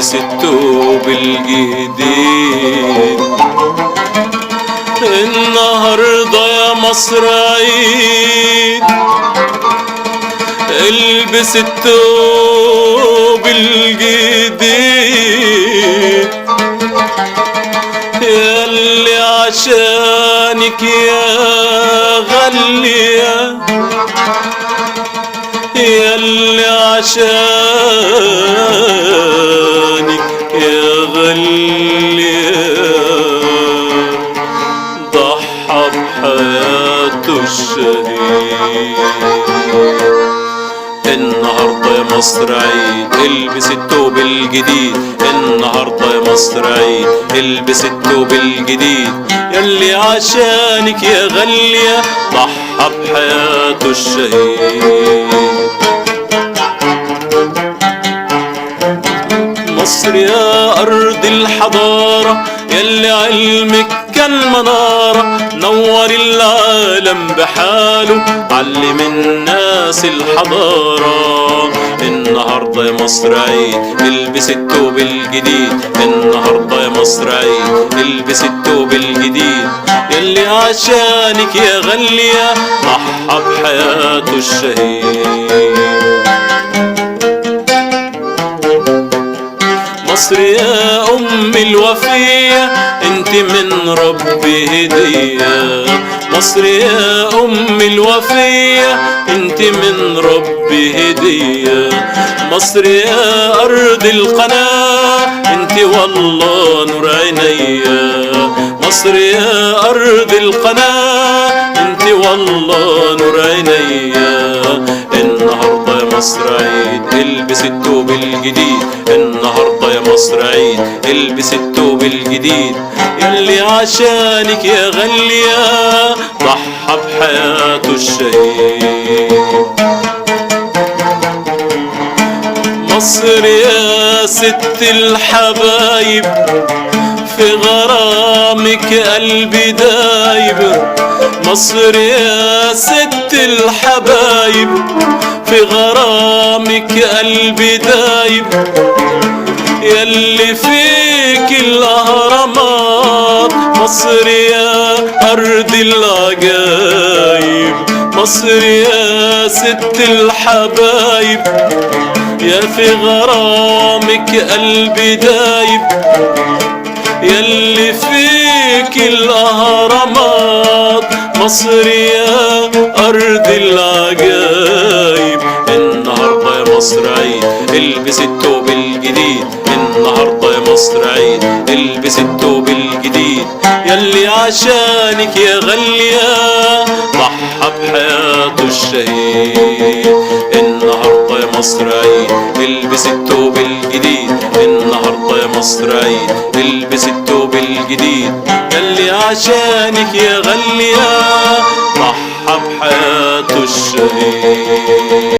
البس الثوب الجديد. النهارده يا مصر عيد، البس الثوب الجديد، ياللي عشانك يا غالية، ياللي عشانك يا غالية ضحى بحياته الشهيد. النهارده يا مصر عيد، البس الثوب الجديد. النهارده يا مصر عيد، البس الثوب الجديد، ياللي عشانك يا غالية ضحى بحياته الشهيد. مصر يا أرض الحضارة، ياللي علمك كان منارة، نور العالم بحاله، علم الناس الحضارة. النهارده يا مصر عيد، البس الثوب الجديد. النهارده يا مصر عيد، البس الثوب الجديد، ياللي عشانك يا غالية ضحى بحياته الشهيد. مصر يا أم الوفية، انت من ربي هدية. مصر يا أم الوفية، انت من ربي هدية. مصر يا أرض القناة، انت والله نور عينيا. مصر يا أرض القناة، انت والله نور عينيا. النهارده يا مصر عيد، البس الثوب الجديد. النهارده يا مصر عيد، البس الثوب الجديد، ياللي عشانك يا غالية ضحى بحياته الشهيد. مصر يا ست الحبايب، في غرامك قلبي دايب. مصر يا ست الحبايب، في غرامك قلبي دايب، ياللي فيك الأهرامات. مصر يا أرض العجايب، مصر يا ست الحبايب، يا في غرامك قلبي دايب، ياللي فيك الأهرامات. مصر يا أرض العجايب. النهارده يا مصر عيد، البس الثوب الجديد. النهارده يا مصر عيد، البس الثوب الجديد، ياللي عشانك يا غالية ضحى بحياته الشهيد. النهارده يا مصر عيد، البس الثوب الجديد. النهارده يا مصر عيد، البس الثوب الجديد، ياللي عشانك يا غالية ضحى بحياته الشهيد.